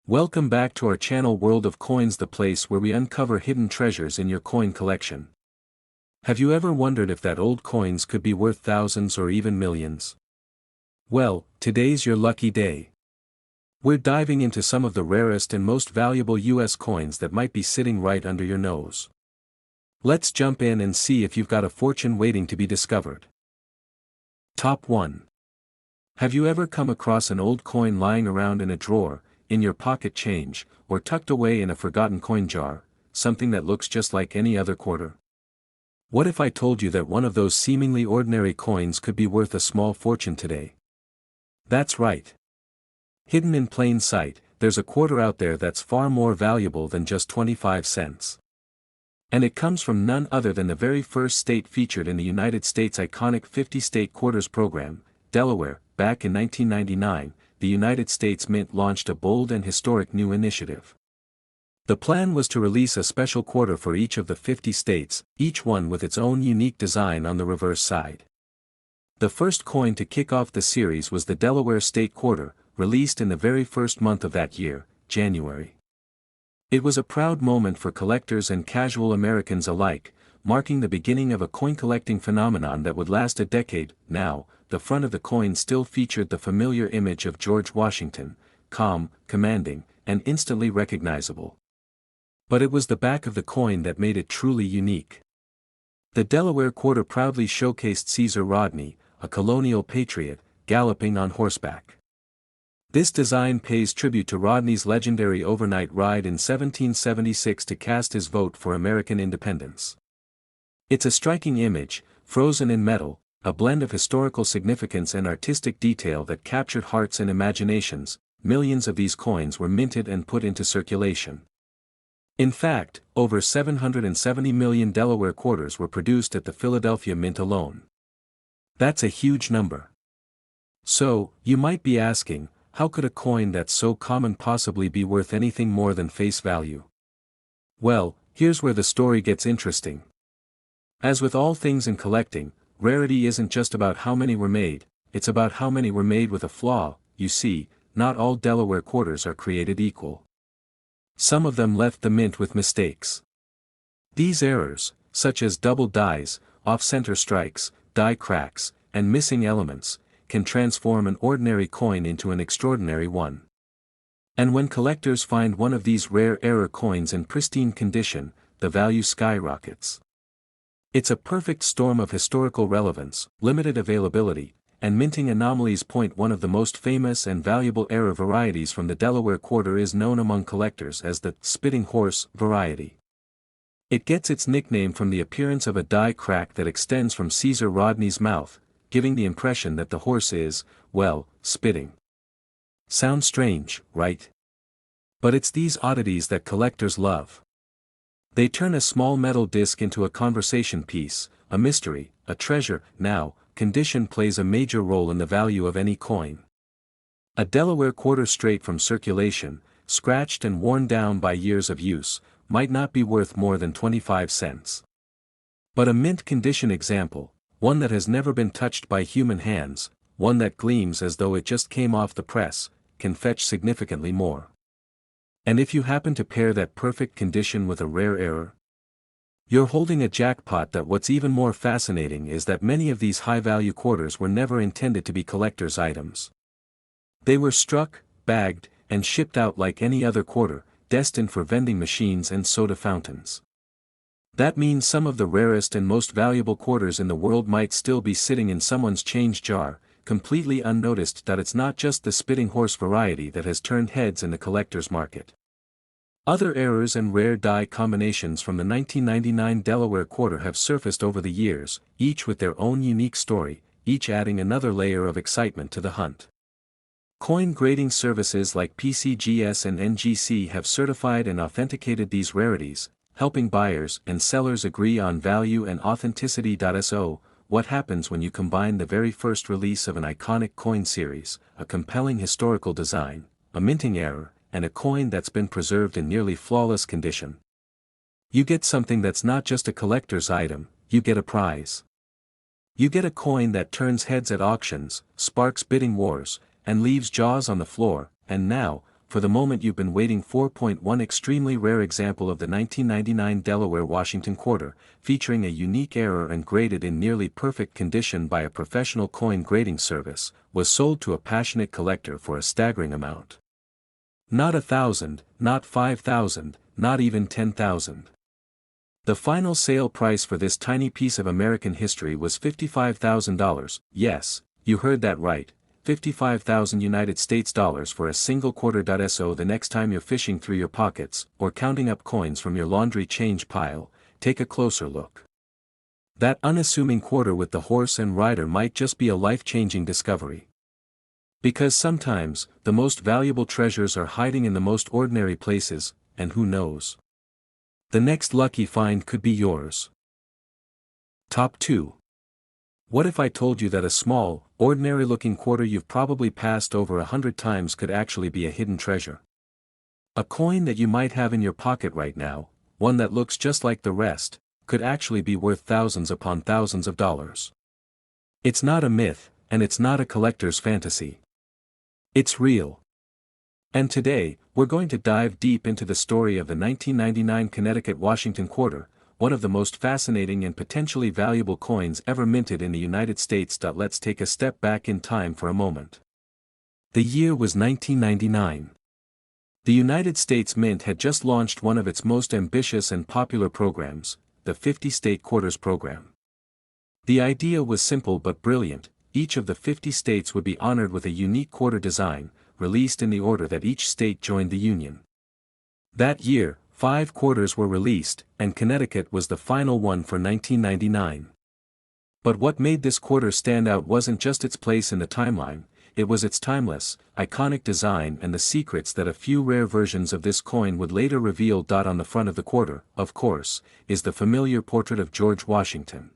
Welcome back to our channel World of Coins, the place where we uncover hidden treasures in your coin collection. Have you ever wondered if that old coins could be worth thousands or even millions? Well, today's your lucky day. We're diving into some of the rarest and most valuable U.S. coins that might be sitting right under your nose. Let's jump in and see if you've got a fortune waiting to be discovered. Top 1. Have you ever come across an old coin lying around in a drawer, in your pocket change, or tucked away in a forgotten coin jar, something that looks just like any other quarter? What if I told you that one of those seemingly ordinary coins could be worth a small fortune today? That's right. Hidden in plain sight, there's a quarter out there that's far more valuable than just 25 cents. And it comes from none other than the very first state featured in the United States' iconic 50-state quarters program, Delaware. Back in 1999, the United States Mint launched a bold and historic new initiative. The plan was to release a special quarter for each of the 50 states, each one with its own unique design on the reverse side. The first coin to kick off the series was the Delaware State Quarter, released in the very first month of that year, January. It was a proud moment for collectors and casual Americans alike, marking the beginning of a coin-collecting phenomenon that would last a decade. Now, the front of the coin still featured the familiar image of George Washington, calm, commanding, and instantly recognizable. But it was the back of the coin that made it truly unique. The Delaware Quarter proudly showcased Caesar Rodney, a colonial patriot, galloping on horseback. This design pays tribute to Rodney's legendary overnight ride in 1776 to cast his vote for American independence. It's a striking image, frozen in metal, a blend of historical significance and artistic detail that captured hearts and imaginations. Millions of these coins were minted and put into circulation. In fact, over 770 million Delaware quarters were produced at the Philadelphia Mint alone. That's a huge number. So, you might be asking, how could a coin that's so common possibly be worth anything more than face value? Well, here's where the story gets interesting. As with all things in collecting, rarity isn't just about how many were made, it's about how many were made with a flaw. You see, not all Delaware quarters are created equal. Some of them left the mint with mistakes. These errors, such as double dies, off-center strikes, die cracks, and missing elements, can transform an ordinary coin into an extraordinary one. And when collectors find one of these rare error coins in pristine condition, the value skyrockets. It's a perfect storm of historical relevance, limited availability, and minting anomalies. One of the most famous and valuable error varieties from the Delaware Quarter is known among collectors as the Spitting Horse variety. It gets its nickname from the appearance of a die crack that extends from Caesar Rodney's mouth, giving the impression that the horse is, well, spitting. Sounds strange, right? But it's these oddities that collectors love. They turn a small metal disc into a conversation piece, a mystery, a treasure. Now, condition plays a major role in the value of any coin. A Delaware quarter straight from circulation, scratched and worn down by years of use, might not be worth more than 25 cents. But a mint condition example, one that has never been touched by human hands, one that gleams as though it just came off the press, can fetch significantly more. And if you happen to pair that perfect condition with a rare error, you're holding a jackpot. What's even more fascinating is that many of these high-value quarters were never intended to be collector's items. They were struck, bagged, and shipped out like any other quarter, destined for vending machines and soda fountains. That means some of the rarest and most valuable quarters in the world might still be sitting in someone's change jar, completely unnoticed. It's not just the Spitting Horse variety that has turned heads in the collector's market. Other errors and rare die combinations from the 1999 Delaware Quarter have surfaced over the years, each with their own unique story, each adding another layer of excitement to the hunt. Coin grading services like PCGS and NGC have certified and authenticated these rarities, helping buyers and sellers agree on value and authenticity. So, what happens when you combine the very first release of an iconic coin series, a compelling historical design, a minting error, and a coin that's been preserved in nearly flawless condition? You get something that's not just a collector's item, you get a prize. You get a coin that turns heads at auctions, sparks bidding wars, and leaves jaws on the floor. And now, for the moment you've been waiting. 4.1 Extremely rare example of the 1999 Delaware Washington Quarter, featuring a unique error and graded in nearly perfect condition by a professional coin grading service, was sold to a passionate collector for a staggering amount. Not 1,000, not 5,000, not even 10,000. The final sale price for this tiny piece of American history was $55,000, yes, you heard that right, 55,000 United States dollars for a single quarter. So the next time you're fishing through your pockets, or counting up coins from your laundry change pile, take a closer look. That unassuming quarter with the horse and rider might just be a life-changing discovery. Because sometimes, the most valuable treasures are hiding in the most ordinary places, and who knows? The next lucky find could be yours. Top 2. What if I told you that a small, ordinary-looking quarter you've probably passed over 100 times could actually be a hidden treasure? A coin that you might have in your pocket right now, one that looks just like the rest, could actually be worth thousands upon thousands of dollars. It's not a myth, and it's not a collector's fantasy. It's real. And today, we're going to dive deep into the story of the 1999 Connecticut Washington Quarter, one of the most fascinating and potentially valuable coins ever minted in the United States. Let's take a step back in time for a moment. The year was 1999. The United States Mint had just launched one of its most ambitious and popular programs, the 50-State Quarters program. The idea was simple but brilliant. Each of the 50 states would be honored with a unique quarter design, released in the order that each state joined the Union. That year, 5 quarters were released, and Connecticut was the final one for 1999. But what made this quarter stand out wasn't just its place in the timeline, it was its timeless, iconic design and the secrets that a few rare versions of this coin would later reveal. On the front of the quarter, of course, is the familiar portrait of George Washington.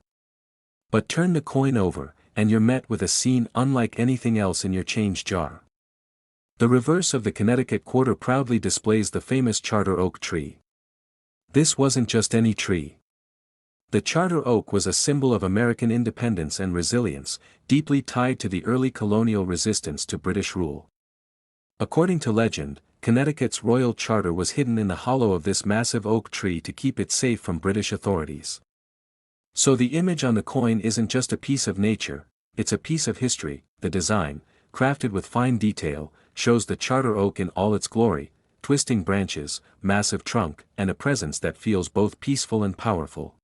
But turn the coin over, and you're met with a scene unlike anything else in your change jar. The reverse of the Connecticut Quarter proudly displays the famous charter oak tree. This wasn't just any tree. The charter oak was a symbol of American independence and resilience, deeply tied to the early colonial resistance to British rule. According to legend, Connecticut's royal charter was hidden in the hollow of this massive oak tree to keep it safe from British authorities. So the image on the coin isn't just a piece of nature, it's a piece of history. The design, crafted with fine detail, shows the charter oak in all its glory, twisting branches, massive trunk, and a presence that feels both peaceful and powerful.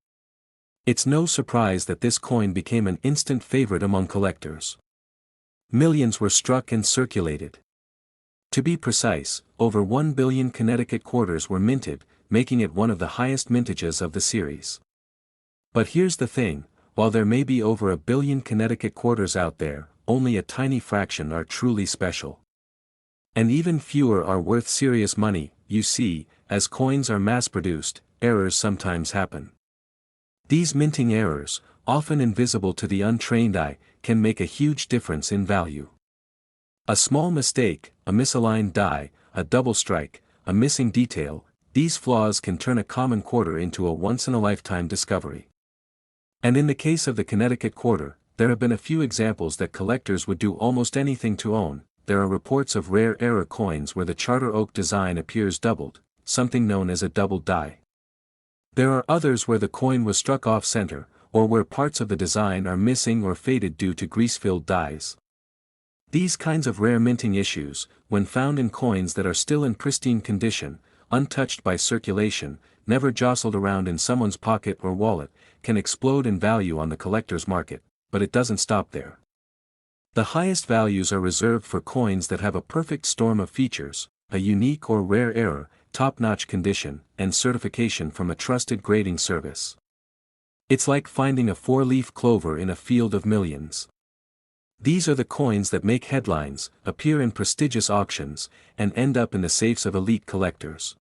It's no surprise that this coin became an instant favorite among collectors. Millions were struck and circulated. To be precise, over 1 billion Connecticut quarters were minted, making it one of the highest mintages of the series. But here's the thing, while there may be over 1 billion Connecticut quarters out there, only a tiny fraction are truly special. And even fewer are worth serious money. You see, as coins are mass-produced, errors sometimes happen. These minting errors, often invisible to the untrained eye, can make a huge difference in value. A small mistake, a misaligned die, a double strike, a missing detail, these flaws can turn a common quarter into a once-in-a-lifetime discovery. And in the case of the Connecticut Quarter, there have been a few examples that collectors would do almost anything to own. There are reports of rare error coins where the charter oak design appears doubled, something known as a doubled die. There are others where the coin was struck off-center, or where parts of the design are missing or faded due to grease-filled dies. These kinds of rare minting issues, when found in coins that are still in pristine condition, untouched by circulation, never jostled around in someone's pocket or wallet, can explode in value on the collector's market, but it doesn't stop there. The highest values are reserved for coins that have a perfect storm of features, a unique or rare error, top-notch condition, and certification from a trusted grading service. It's like finding a 4-leaf clover in a field of millions. These are the coins that make headlines, appear in prestigious auctions, and end up in the safes of elite collectors.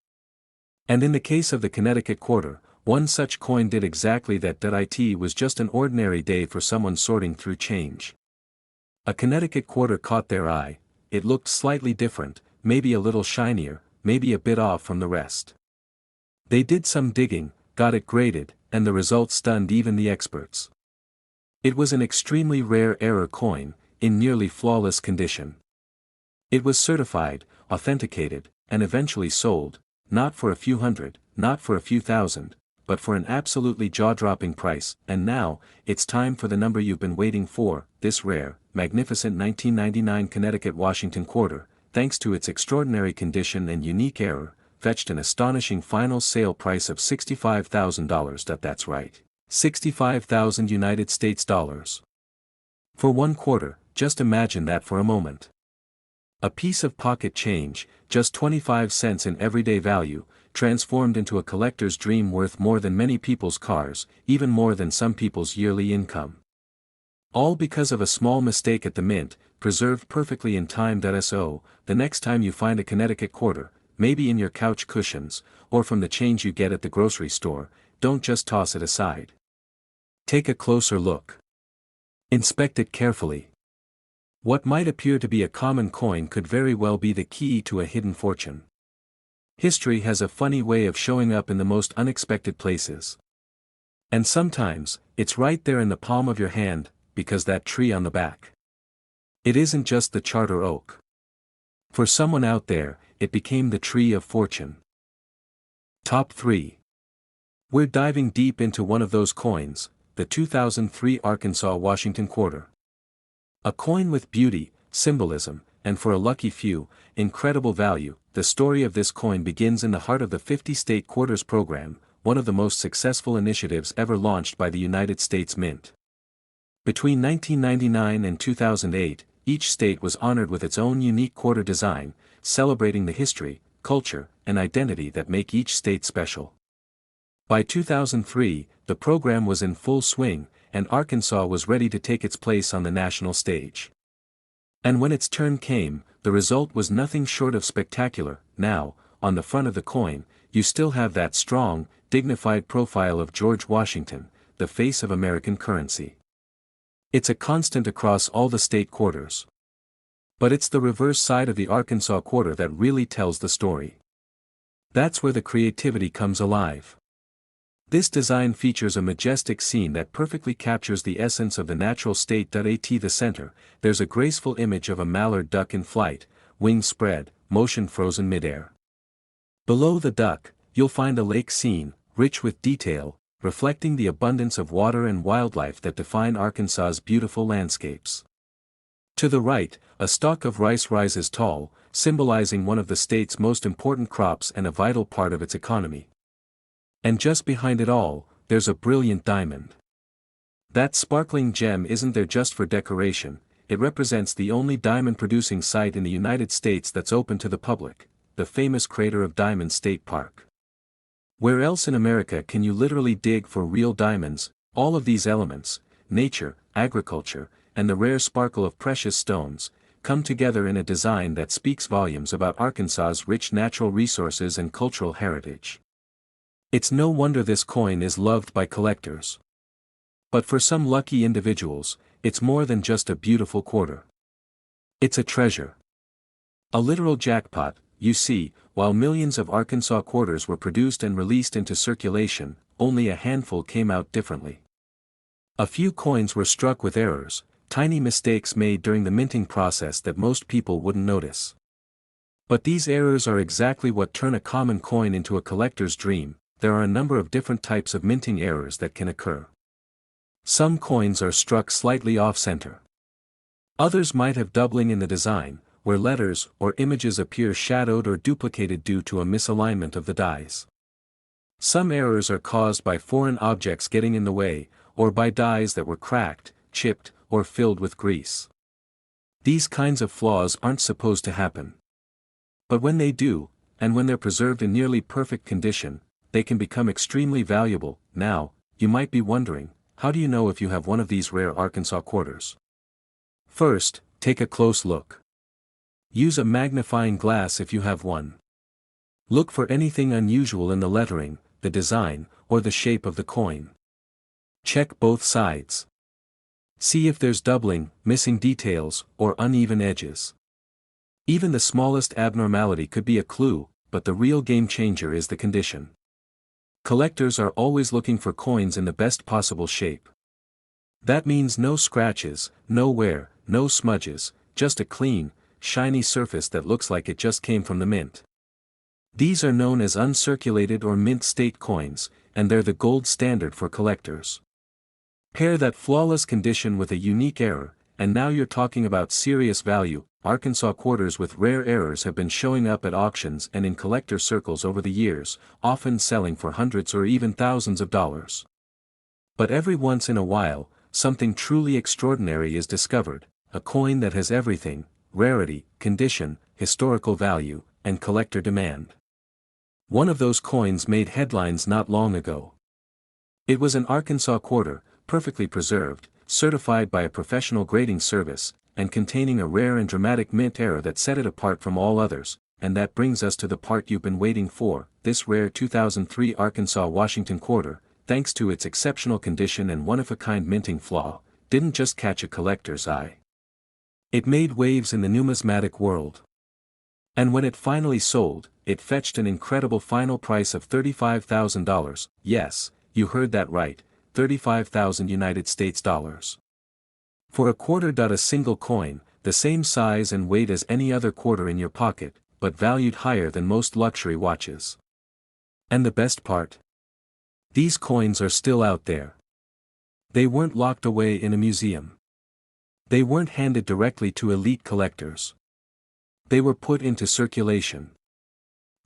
And in the case of the Connecticut Quarter, one such coin did exactly that. It was just an ordinary day for someone sorting through change. A Connecticut Quarter caught their eye. It looked slightly different, maybe a little shinier, maybe a bit off from the rest. They did some digging, got it graded, and the results stunned even the experts. It was an extremely rare error coin, in nearly flawless condition. It was certified, authenticated, and eventually sold, not for a few hundred, not for a few thousand, but for an absolutely jaw-dropping price. And now, it's time for the number you've been waiting for, this rare, magnificent 1999 Connecticut Washington Quarter, thanks to its extraordinary condition and unique error, fetched an astonishing final sale price of $65,000. That's right. 65,000 United States dollars. For one quarter, just imagine that for a moment. A piece of pocket change, just 25 cents in everyday value, transformed into a collector's dream worth more than many people's cars, even more than some people's yearly income. All because of a small mistake at the mint, preserved perfectly in time. So, the next time you find a Connecticut quarter, maybe in your couch cushions, or from the change you get at the grocery store, don't just toss it aside. Take a closer look. Inspect it carefully. What might appear to be a common coin could very well be the key to a hidden fortune. History has a funny way of showing up in the most unexpected places. And sometimes, it's right there in the palm of your hand, because that tree on the back. It isn't just the charter oak. For someone out there, it became the tree of fortune. Top 3. We're diving deep into one of those coins, the 2003 Arkansas Washington Quarter. A coin with beauty, symbolism, and for a lucky few, incredible value. The story of this coin begins in the heart of the 50-state quarters program, one of the most successful initiatives ever launched by the United States Mint. Between 1999 and 2008, each state was honored with its own unique quarter design, celebrating the history, culture, and identity that make each state special. By 2003, the program was in full swing, and Arkansas was ready to take its place on the national stage. And when its turn came, the result was nothing short of spectacular. Now, on the front of the coin, you still have that strong, dignified profile of George Washington, the face of American currency. It's a constant across all the state quarters. But it's the reverse side of the Arkansas quarter that really tells the story. That's where the creativity comes alive. This design features a majestic scene that perfectly captures the essence of the natural state. At the center, there's a graceful image of a mallard duck in flight, wings spread, motion frozen midair. Below the duck, you'll find a lake scene, rich with detail, reflecting the abundance of water and wildlife that define Arkansas's beautiful landscapes. To the right, a stalk of rice rises tall, symbolizing one of the state's most important crops and a vital part of its economy. And just behind it all, there's a brilliant diamond. That sparkling gem isn't there just for decoration, it represents the only diamond-producing site in the United States that's open to the public, the famous Crater of Diamonds State Park. Where else in America can you literally dig for real diamonds? All of these elements, nature, agriculture, and the rare sparkle of precious stones, come together in a design that speaks volumes about Arkansas's rich natural resources and cultural heritage. It's no wonder this coin is loved by collectors. But for some lucky individuals, it's more than just a beautiful quarter. It's a treasure. A literal jackpot. You see, while millions of Arkansas quarters were produced and released into circulation, only a handful came out differently. A few coins were struck with errors, tiny mistakes made during the minting process that most people wouldn't notice. But these errors are exactly what turn a common coin into a collector's dream. There are a number of different types of minting errors that can occur. Some coins are struck slightly off-center. Others might have doubling in the design, where letters or images appear shadowed or duplicated due to a misalignment of the dies. Some errors are caused by foreign objects getting in the way, or by dies that were cracked, chipped, or filled with grease. These kinds of flaws aren't supposed to happen. But when they do, and when they're preserved in nearly perfect condition, they can become extremely valuable. Now, you might be wondering, how do you know if you have one of these rare Arkansas quarters? First, take a close look. Use a magnifying glass if you have one. Look for anything unusual in the lettering, the design, or the shape of the coin. Check both sides. See if there's doubling, missing details, or uneven edges. Even the smallest abnormality could be a clue, but the real game changer is the condition. Collectors are always looking for coins in the best possible shape. That means no scratches, no wear, no smudges, just a clean, shiny surface that looks like it just came from the mint. These are known as uncirculated or mint state coins, and they're the gold standard for collectors. Pair that flawless condition with a unique error, and now you're talking about serious value. Arkansas quarters with rare errors have been showing up at auctions and in collector circles over the years, often selling for hundreds or even thousands of dollars. But every once in a while, something truly extraordinary is discovered, a coin that has everything: rarity, condition, historical value, and collector demand. One of those coins made headlines not long ago. It was an Arkansas quarter, perfectly preserved, certified by a professional grading service, and containing a rare and dramatic mint error that set it apart from all others. And that brings us to the part you've been waiting for. This rare 2003 Arkansas Washington quarter, thanks to its exceptional condition and one-of-a-kind minting flaw, didn't just catch a collector's eye. It made waves in the numismatic world. And when it finally sold, it fetched an incredible final price of $35,000. Yes, you heard that right, 35,000 United States dollars. For a quarter. A single coin, the same size and weight as any other quarter in your pocket, but valued higher than most luxury watches. And the best part? These coins are still out there. They weren't locked away in a museum. They weren't handed directly to elite collectors. They were put into circulation.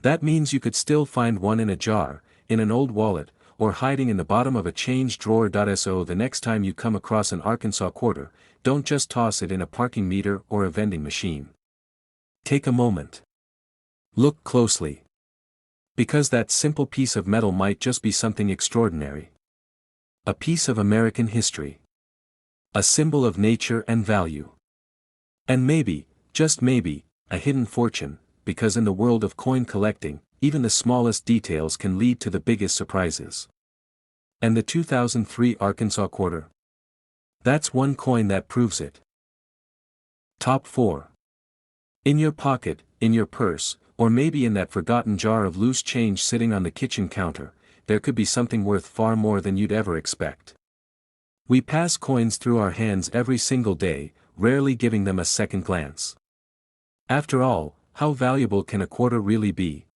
That means you could still find one in a jar, in an old wallet, or hiding in the bottom of a change drawer. So the next time you come across an Arkansas quarter, don't just toss it in a parking meter or a vending machine. Take a moment. Look closely. Because that simple piece of metal might just be something extraordinary. A piece of American history. A symbol of nature and value. And maybe, just maybe, a hidden fortune, because in the world of coin collecting, even the smallest details can lead to the biggest surprises. And the 2003 Arkansas quarter? That's one coin that proves it. Top 4. In your pocket, in your purse, or maybe in that forgotten jar of loose change sitting on the kitchen counter, there could be something worth far more than you'd ever expect. We pass coins through our hands every single day, rarely giving them a second glance. After all, how valuable can a quarter really be?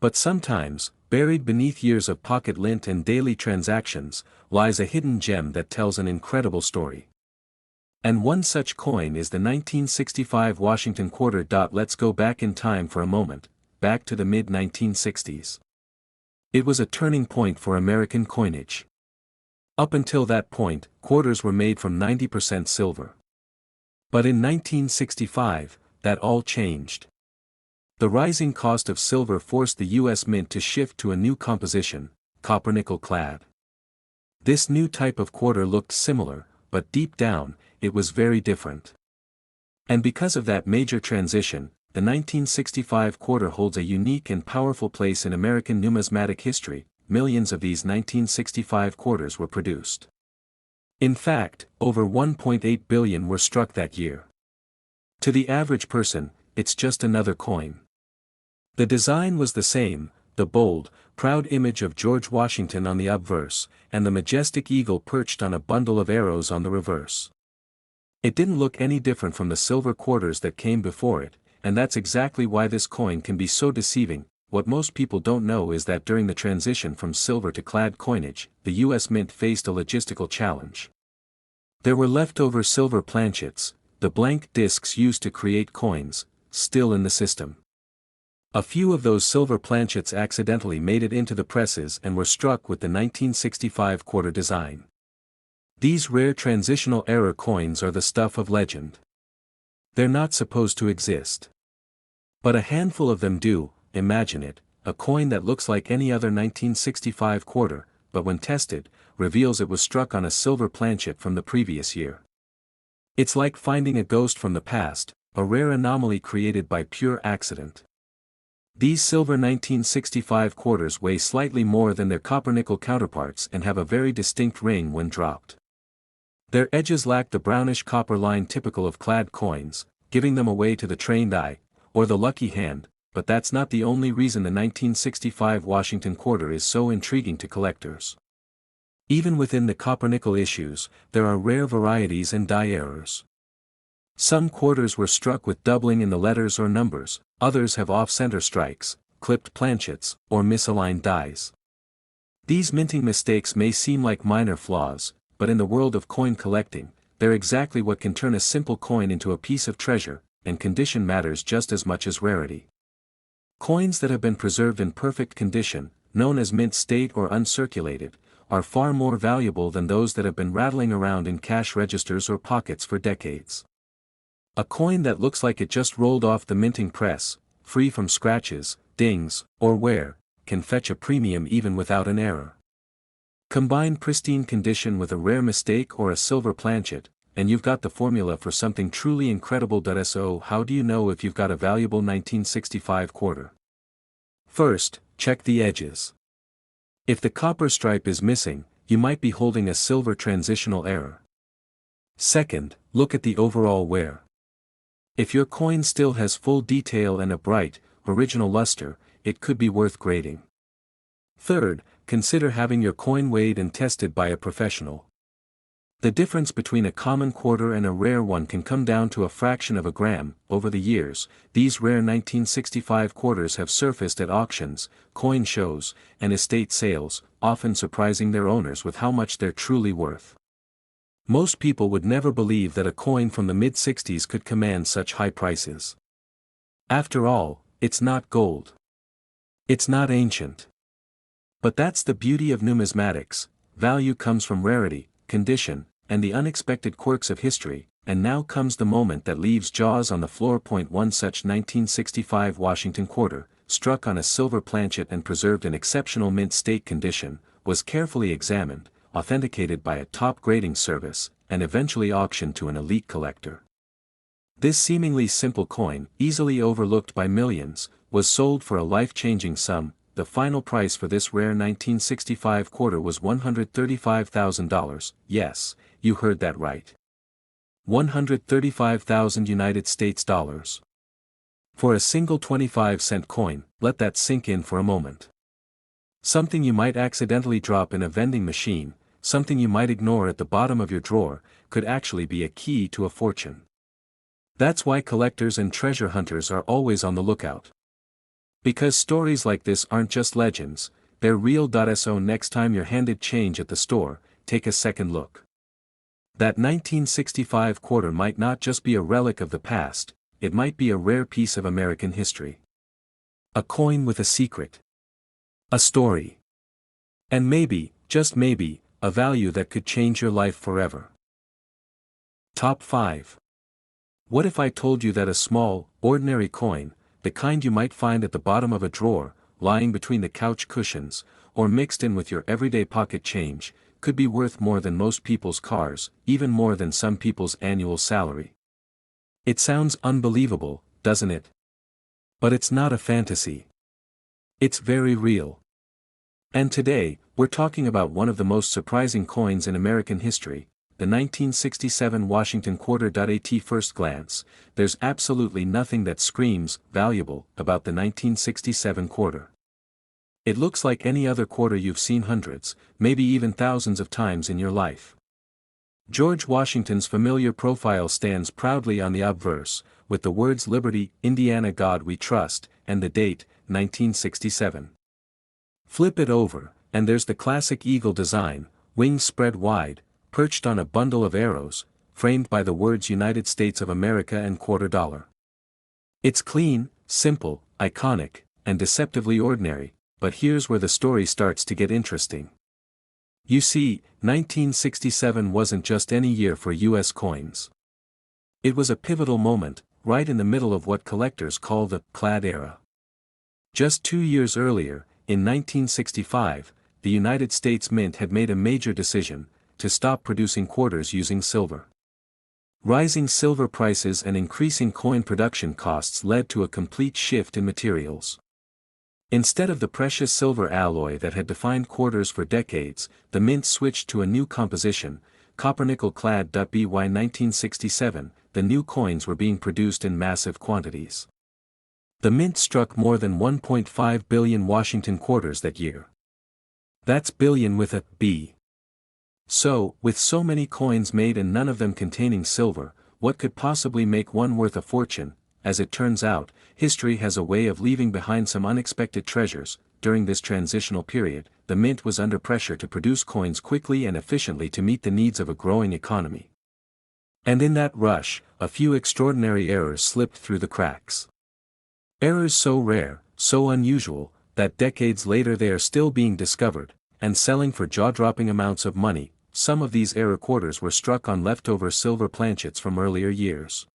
But sometimes, buried beneath years of pocket lint and daily transactions, lies a hidden gem that tells an incredible story. And one such coin is the 1965 Washington quarter. Let's go back in time for a moment, back to the mid-1960s. It was a turning point for American coinage. Up until that point, quarters were made from 90% silver. But in 1965, that all changed. The rising cost of silver forced the U.S. Mint to shift to a new composition, copper-nickel clad. This new type of quarter looked similar, but deep down, it was very different. And because of that major transition, the 1965 quarter holds a unique and powerful place in American numismatic history. Millions of these 1965 quarters were produced. In fact, over 1.8 billion were struck that year. To the average person, it's just another coin. The design was the same, the bold, proud image of George Washington on the obverse, and the majestic eagle perched on a bundle of arrows on the reverse. It didn't look any different from the silver quarters that came before it, and that's exactly why this coin can be so deceiving. What most people don't know is that during the transition from silver to clad coinage, the U.S. Mint faced a logistical challenge. There were leftover silver planchets, the blank discs used to create coins, still in the system. A few of those silver planchets accidentally made it into the presses and were struck with the 1965 quarter design. These rare transitional error coins are the stuff of legend. They're not supposed to exist. But a handful of them do. Imagine it, a coin that looks like any other 1965 quarter, but when tested, reveals it was struck on a silver planchet from the previous year. It's like finding a ghost from the past, a rare anomaly created by pure accident. These silver 1965 quarters weigh slightly more than their copper-nickel counterparts and have a very distinct ring when dropped. Their edges lack the brownish copper line typical of clad coins, giving them away to the trained eye, or the lucky hand. But that's not the only reason the 1965 Washington quarter is so intriguing to collectors. Even within the copper-nickel issues, there are rare varieties and die errors. Some quarters were struck with doubling in the letters or numbers, others have off-center strikes, clipped planchets, or misaligned dies. These minting mistakes may seem like minor flaws, but in the world of coin collecting, they're exactly what can turn a simple coin into a piece of treasure, and condition matters just as much as rarity. Coins that have been preserved in perfect condition, known as mint state or uncirculated, are far more valuable than those that have been rattling around in cash registers or pockets for decades. A coin that looks like it just rolled off the minting press, free from scratches, dings, or wear, can fetch a premium even without an error. Combine pristine condition with a rare mistake or a silver planchet, and you've got the formula for something truly incredible. So how do you know if you've got a valuable 1965 quarter? First, check the edges. If the copper stripe is missing, you might be holding a silver transitional error. Second, look at the overall wear. If your coin still has full detail and a bright, original luster, it could be worth grading. Third, consider having your coin weighed and tested by a professional. The difference between a common quarter and a rare one can come down to a fraction of a gram. Over the years, these rare 1965 quarters have surfaced at auctions, coin shows, and estate sales, often surprising their owners with how much they're truly worth. Most people would never believe that a coin from the mid-60s could command such high prices. After all, it's not gold. It's not ancient. But that's the beauty of numismatics. Value comes from rarity, condition, and the unexpected quirks of history, and now comes the moment that leaves jaws on the floor. One such 1965 Washington quarter, struck on a silver planchet and preserved in exceptional mint state condition, was carefully examined, authenticated by a top grading service, and eventually auctioned to an elite collector. This seemingly simple coin, easily overlooked by millions, was sold for a life-changing sum. The final price for this rare 1965 quarter was $135,000, yes, you heard that right. 135,000 United States dollars. For a single 25-cent coin, let that sink in for a moment. Something you might accidentally drop in a vending machine, something you might ignore at the bottom of your drawer, could actually be a key to a fortune. That's why collectors and treasure hunters are always on the lookout. Because stories like this aren't just legends, they're real. So next time you're handed change at the store, take a second look. That 1965 quarter might not just be a relic of the past, it might be a rare piece of American history. A coin with a secret. A story. And maybe, just maybe, a value that could change your life forever. Top 5. What if I told you that a small, ordinary coin, the kind you might find at the bottom of a drawer, lying between the couch cushions, or mixed in with your everyday pocket change, could be worth more than most people's cars, even more than some people's annual salary? It sounds unbelievable, doesn't it? But it's not a fantasy. It's very real. And today, we're talking about one of the most surprising coins in American history, the 1967 Washington Quarter. At first glance, there's absolutely nothing that screams valuable about the 1967 quarter. It looks like any other quarter you've seen hundreds, maybe even thousands of times in your life. George Washington's familiar profile stands proudly on the obverse, with the words "Liberty, Indiana, God We Trust," and the date, 1967. Flip it over, and there's the classic eagle design, wings spread wide, perched on a bundle of arrows, framed by the words United States of America and quarter dollar. It's clean, simple, iconic, and deceptively ordinary, but here's where the story starts to get interesting. You see, 1967 wasn't just any year for U.S. coins. It was a pivotal moment, right in the middle of what collectors call the clad era. Just 2 years earlier, in 1965, the United States Mint had made a major decision: to stop producing quarters using silver. Rising silver prices and increasing coin production costs led to a complete shift in materials. Instead of the precious silver alloy that had defined quarters for decades, the mint switched to a new composition, copper-nickel clad. By 1967, the new coins were being produced in massive quantities. The mint struck more than 1.5 billion Washington quarters that year. That's billion with a B. So, with so many coins made and none of them containing silver, what could possibly make one worth a fortune? As it turns out, history has a way of leaving behind some unexpected treasures. During this transitional period, the mint was under pressure to produce coins quickly and efficiently to meet the needs of a growing economy. And in that rush, a few extraordinary errors slipped through the cracks. Errors so rare, so unusual, that decades later they are still being discovered, and selling for jaw-dropping amounts of money. Some of these error quarters were struck on leftover silver planchets from earlier years.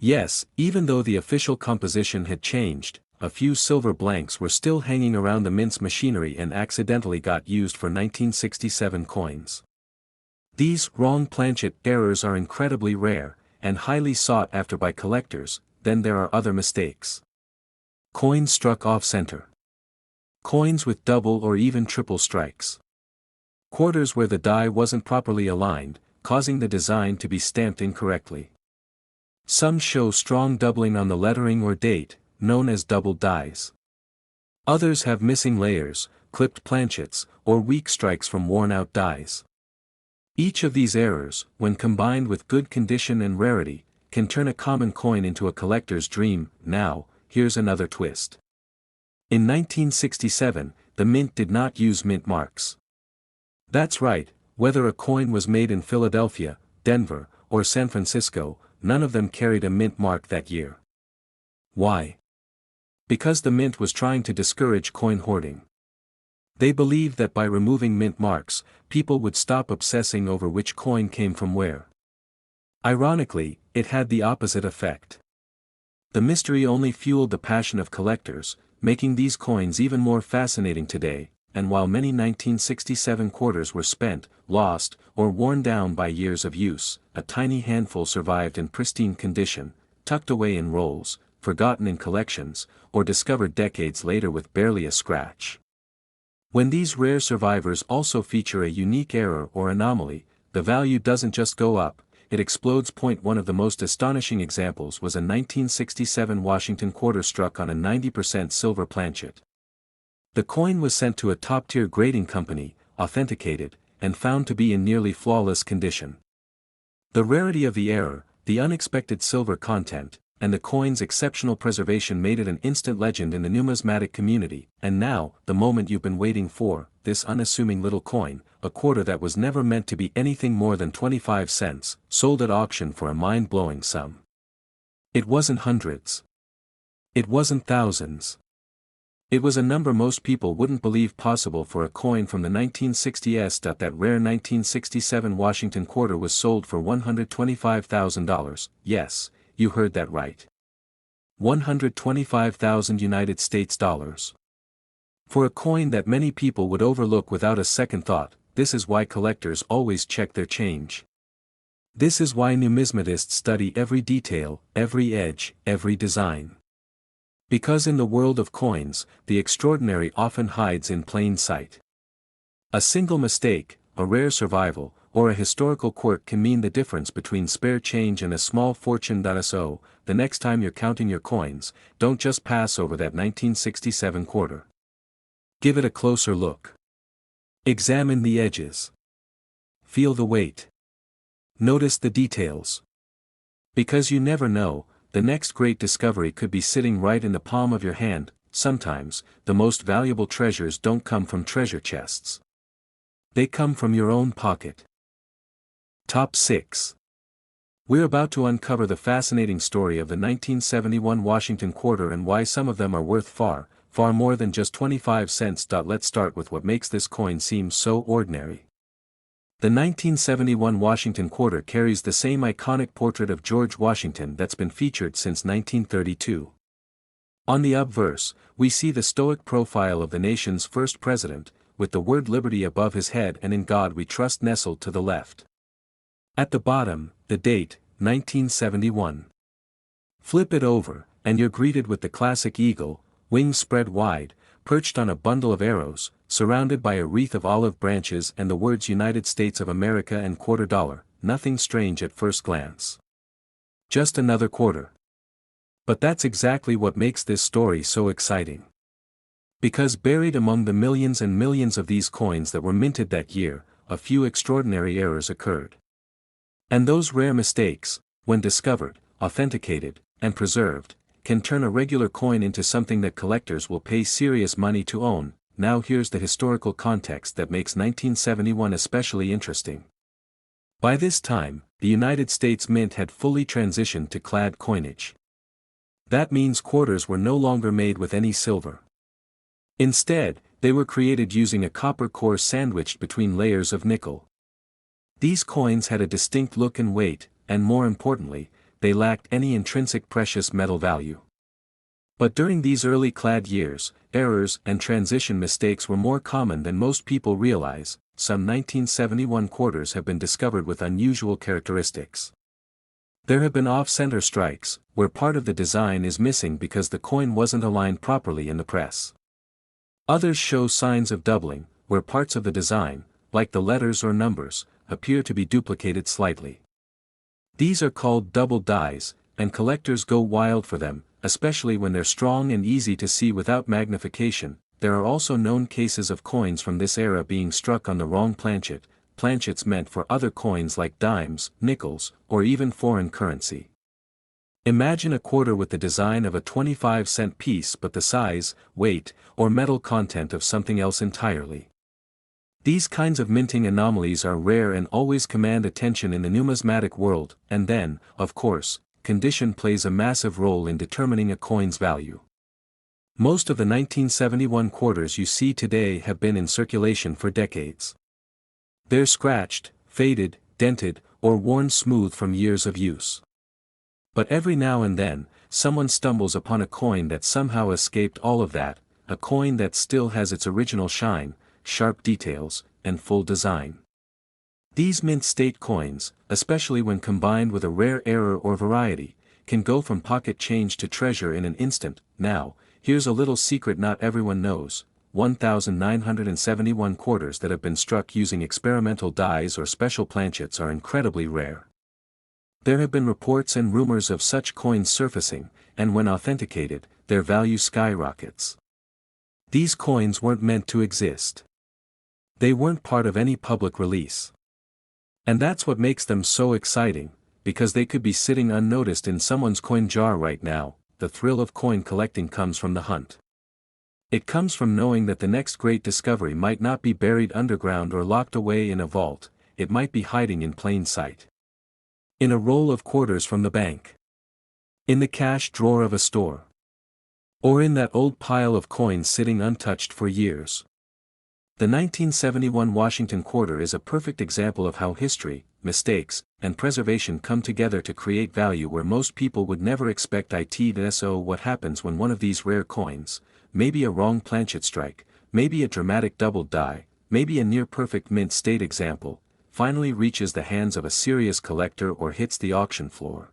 Yes, even though the official composition had changed, a few silver blanks were still hanging around the mint's machinery and accidentally got used for 1967 coins. These wrong planchet errors are incredibly rare, and highly sought after by collectors. Then there are other mistakes. Coins struck off-center. Coins with double or even triple strikes. Quarters where the die wasn't properly aligned, causing the design to be stamped incorrectly. Some show strong doubling on the lettering or date, known as doubled dies. Others have missing layers, clipped planchets, or weak strikes from worn-out dies. Each of these errors, when combined with good condition and rarity, can turn a common coin into a collector's dream. Now, here's another twist. In 1967, the mint did not use mint marks. That's right, whether a coin was made in Philadelphia, Denver, or San Francisco, none of them carried a mint mark that year. Why? Because the mint was trying to discourage coin hoarding. They believed that by removing mint marks, people would stop obsessing over which coin came from where. Ironically, it had the opposite effect. The mystery only fueled the passion of collectors, making these coins even more fascinating today. And while many 1967 quarters were spent, lost, or worn down by years of use, a tiny handful survived in pristine condition, tucked away in rolls, forgotten in collections, or discovered decades later with barely a scratch. When these rare survivors also feature a unique error or anomaly, the value doesn't just go up, it explodes. One of the most astonishing examples was a 1967 Washington quarter struck on a 90% silver planchet. The coin was sent to a top-tier grading company, authenticated, and found to be in nearly flawless condition. The rarity of the error, the unexpected silver content, and the coin's exceptional preservation made it an instant legend in the numismatic community. And now, the moment you've been waiting for, this unassuming little coin, a quarter that was never meant to be anything more than 25 cents, sold at auction for a mind-blowing sum. It wasn't hundreds. It wasn't thousands. It was a number most people wouldn't believe possible for a coin from the 1960s. That rare 1967 Washington quarter was sold for $125,000, yes, you heard that right. 125,000 United States dollars. For a coin that many people would overlook without a second thought. This is why collectors always check their change. This is why numismatists study every detail, every edge, every design. Because in the world of coins, the extraordinary often hides in plain sight. A single mistake, a rare survival, or a historical quirk can mean the difference between spare change and a small fortune. So, the next time you're counting your coins, don't just pass over that 1967 quarter. Give it a closer look. Examine the edges. Feel the weight. Notice the details. Because you never know, the next great discovery could be sitting right in the palm of your hand. Sometimes, the most valuable treasures don't come from treasure chests. They come from your own pocket. Top 6. We're about to uncover the fascinating story of the 1971 Washington quarter and why some of them are worth far, far more than just 25 cents. Let's start with what makes this coin seem so ordinary. The 1971 Washington quarter carries the same iconic portrait of George Washington that's been featured since 1932. On the obverse, we see the stoic profile of the nation's first president, with the word liberty above his head and in God we trust nestled to the left. At the bottom, the date, 1971. Flip it over, and you're greeted with the classic eagle, wings spread wide, perched on a bundle of arrows, surrounded by a wreath of olive branches and the words United States of America and quarter dollar. Nothing strange at first glance. Just another quarter. But that's exactly what makes this story so exciting. Because buried among the millions and millions of these coins that were minted that year, a few extraordinary errors occurred. And those rare mistakes, when discovered, authenticated, and preserved, can turn a regular coin into something that collectors will pay serious money to own. Now here's the historical context that makes 1971 especially interesting. By this time, the United States Mint had fully transitioned to clad coinage. That means quarters were no longer made with any silver. Instead, they were created using a copper core sandwiched between layers of nickel. These coins had a distinct look and weight, and more importantly, they lacked any intrinsic precious metal value. But during these early clad years, errors and transition mistakes were more common than most people realize. Some 1971 quarters have been discovered with unusual characteristics. There have been off-center strikes, where part of the design is missing because the coin wasn't aligned properly in the press. Others show signs of doubling, where parts of the design, like the letters or numbers, appear to be duplicated slightly. These are called double dies, and collectors go wild for them, especially when they're strong and easy to see without magnification. There are also known cases of coins from this era being struck on the wrong planchet, planchets meant for other coins like dimes, nickels, or even foreign currency. Imagine a quarter with the design of a 25-cent piece but the size, weight, or metal content of something else entirely. These kinds of minting anomalies are rare and always command attention in the numismatic world, and then, of course, condition plays a massive role in determining a coin's value. Most of the 1971 quarters you see today have been in circulation for decades. They're scratched, faded, dented, or worn smooth from years of use. But every now and then, someone stumbles upon a coin that somehow escaped all of that, a coin that still has its original shine, sharp details, and full design. These mint state coins, especially when combined with a rare error or variety, can go from pocket change to treasure in an instant. Now, here's a little secret not everyone knows: 1,971 quarters that have been struck using experimental dies or special planchets are incredibly rare. There have been reports and rumors of such coins surfacing, and when authenticated, their value skyrockets. These coins weren't meant to exist. They weren't part of any public release. And that's what makes them so exciting, because they could be sitting unnoticed in someone's coin jar right now. The thrill of coin collecting comes from the hunt. It comes from knowing that the next great discovery might not be buried underground or locked away in a vault, it might be hiding in plain sight. In a roll of quarters from the bank. In the cash drawer of a store. Or in that old pile of coins sitting untouched for years. The 1971 Washington Quarter is a perfect example of how history, mistakes, and preservation come together to create value where most people would never expect it. So what happens when one of these rare coins, maybe a wrong planchet strike, maybe a dramatic double die, maybe a near-perfect mint state example, finally reaches the hands of a serious collector or hits the auction floor?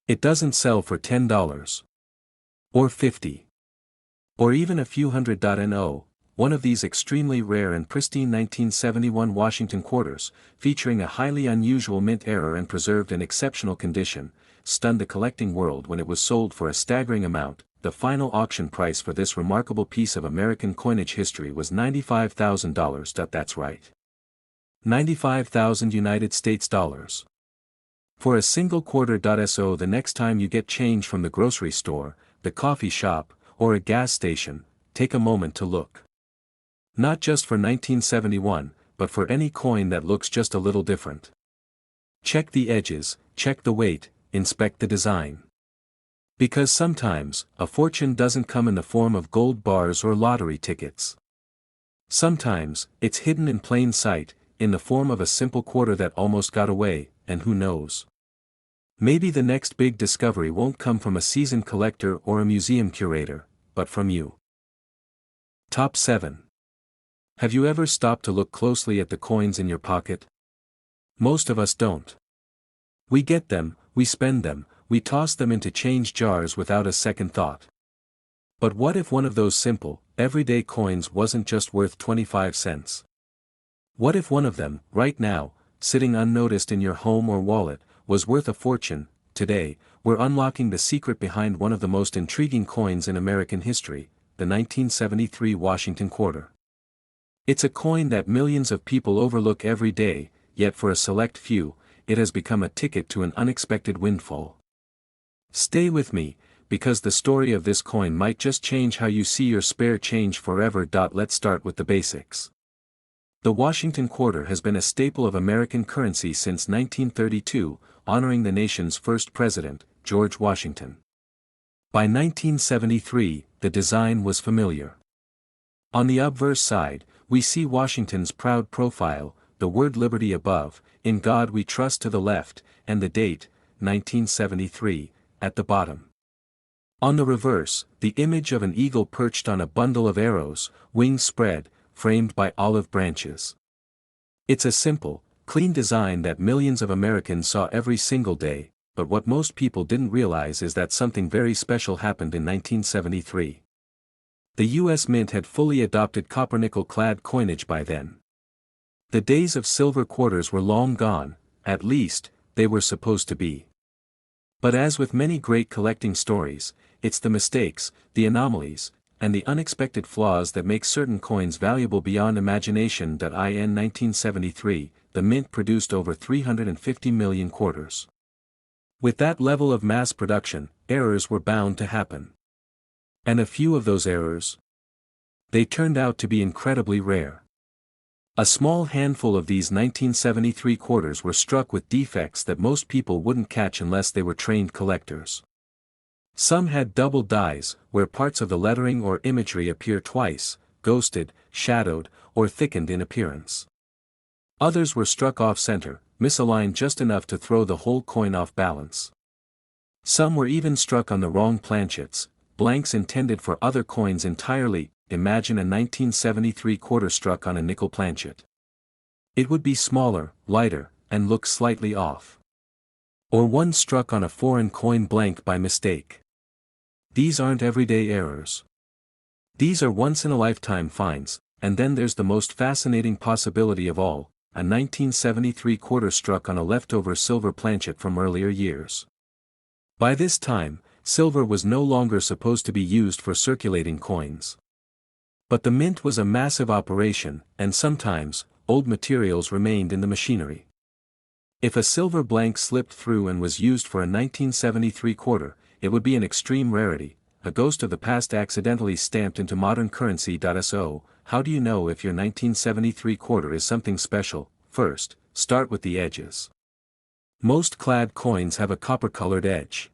It doesn't sell for $10. Or $50. Or even a few hundred. One of these extremely rare and pristine 1971 Washington quarters, featuring a highly unusual mint error and preserved in exceptional condition, stunned the collecting world when it was sold for a staggering amount. The final auction price for this remarkable piece of American coinage history was $95,000. That's right. 95,000 United States dollars. For a single quarter. So the next time you get change from the grocery store, the coffee shop, or a gas station, take a moment to look. Not just for 1971, but for any coin that looks just a little different. Check the edges, check the weight, inspect the design. Because sometimes, a fortune doesn't come in the form of gold bars or lottery tickets. Sometimes, it's hidden in plain sight, in the form of a simple quarter that almost got away, and who knows? Maybe the next big discovery won't come from a seasoned collector or a museum curator, but from you. Top 7. Have you ever stopped to look closely at the coins in your pocket? Most of us don't. We get them, we spend them, we toss them into change jars without a second thought. But what if one of those simple, everyday coins wasn't just worth 25 cents? What if one of them, right now, sitting unnoticed in your home or wallet, was worth a fortune? Today, we're unlocking the secret behind one of the most intriguing coins in American history, the 1973 Washington Quarter. It's a coin that millions of people overlook every day, yet for a select few, it has become a ticket to an unexpected windfall. Stay with me, because the story of this coin might just change how you see your spare change forever. Let's start with the basics. The Washington Quarter has been a staple of American currency since 1932, honoring the nation's first president, George Washington. By 1973, the design was familiar. On the obverse side, we see Washington's proud profile, the word liberty above, in God we trust to the left, and the date, 1973, at the bottom. On the reverse, the image of an eagle perched on a bundle of arrows, wings spread, framed by olive branches. It's a simple, clean design that millions of Americans saw every single day, but what most people didn't realize is that something very special happened in 1973. The U.S. Mint had fully adopted copper-nickel-clad coinage by then. The days of silver quarters were long gone, at least, they were supposed to be. But as with many great collecting stories, it's the mistakes, the anomalies, and the unexpected flaws that make certain coins valuable beyond imagination. In 1973, the Mint produced over 350 million quarters. With that level of mass production, errors were bound to happen. And a few of those errors, they turned out to be incredibly rare. A small handful of these 1973 quarters were struck with defects that most people wouldn't catch unless they were trained collectors. Some had double dies, where parts of the lettering or imagery appear twice, ghosted, shadowed, or thickened in appearance. Others were struck off-center, misaligned just enough to throw the whole coin off balance. Some were even struck on the wrong planchets, blanks intended for other coins entirely. Imagine a 1973 quarter struck on a nickel planchet. It would be smaller, lighter, and look slightly off. Or one struck on a foreign coin blank by mistake. These aren't everyday errors. These are once-in-a-lifetime finds, and then there's the most fascinating possibility of all, a 1973 quarter struck on a leftover silver planchet from earlier years. By this time, silver was no longer supposed to be used for circulating coins. But the mint was a massive operation, and sometimes, old materials remained in the machinery. If a silver blank slipped through and was used for a 1973 quarter, it would be an extreme rarity, a ghost of the past accidentally stamped into modern currency. So, how do you know if your 1973 quarter is something special? First, start with the edges. Most clad coins have a copper-colored edge.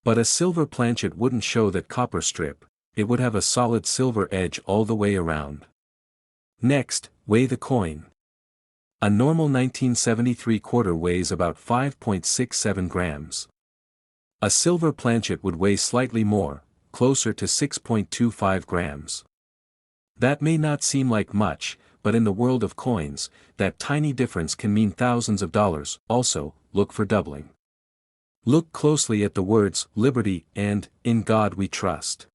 But a silver planchet wouldn't show that copper strip, it would have a solid silver edge all the way around. Next, weigh the coin. A normal 1973 quarter weighs about 5.67 grams. A silver planchet would weigh slightly more, closer to 6.25 grams. That may not seem like much, but in the world of coins, that tiny difference can mean thousands of dollars. Also, look for doubling. Look closely at the words "Liberty" and "In God We Trust."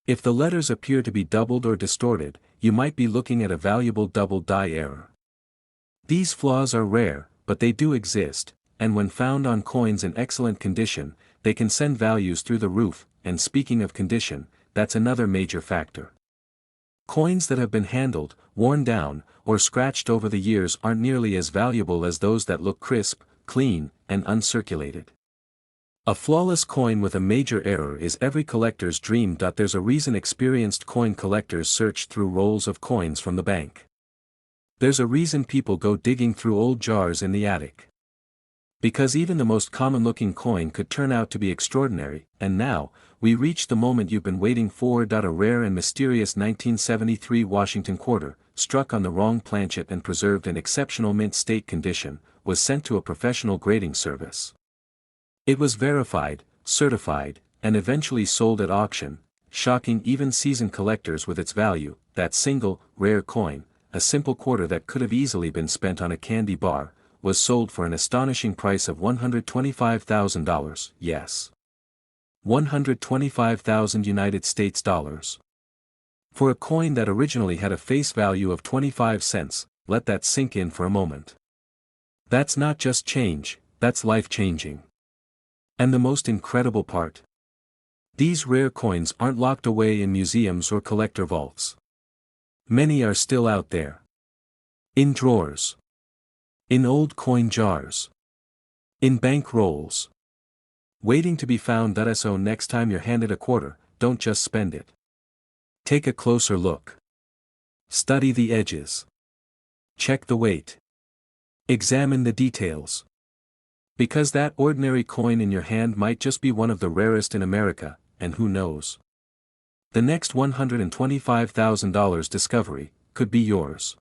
If the letters appear to be doubled or distorted, you might be looking at a valuable double die error. These flaws are rare, but they do exist, and when found on coins in excellent condition, they can send values through the roof. And speaking of condition, that's another major factor. Coins that have been handled, worn down, or scratched over the years aren't nearly as valuable as those that look crisp, clean, and uncirculated. A flawless coin with a major error is every collector's dream. There's a reason experienced coin collectors search through rolls of coins from the bank. There's a reason people go digging through old jars in the attic. Because even the most common-looking coin could turn out to be extraordinary. And now, we reach the moment you've been waiting for. A rare and mysterious 1973 Washington Quarter, struck on the wrong planchet and preserved in exceptional mint state condition, was sent to a professional grading service. It was verified, certified, and eventually sold at auction, shocking even seasoned collectors with its value. That single, rare coin, a simple quarter that could have easily been spent on a candy bar, was sold for an astonishing price of $125,000, yes. 125,000 United States dollars. For a coin that originally had a face value of 25 cents, let that sink in for a moment. That's not just change, that's life-changing. And the most incredible part? These rare coins aren't locked away in museums or collector vaults. Many are still out there. In drawers. In old coin jars. In bank rolls. Waiting to be found. So next time you're handed a quarter, don't just spend it. Take a closer look. Study the edges. Check the weight. Examine the details. Because that ordinary coin in your hand might just be one of the rarest in America, and who knows? The next $125,000 discovery could be yours.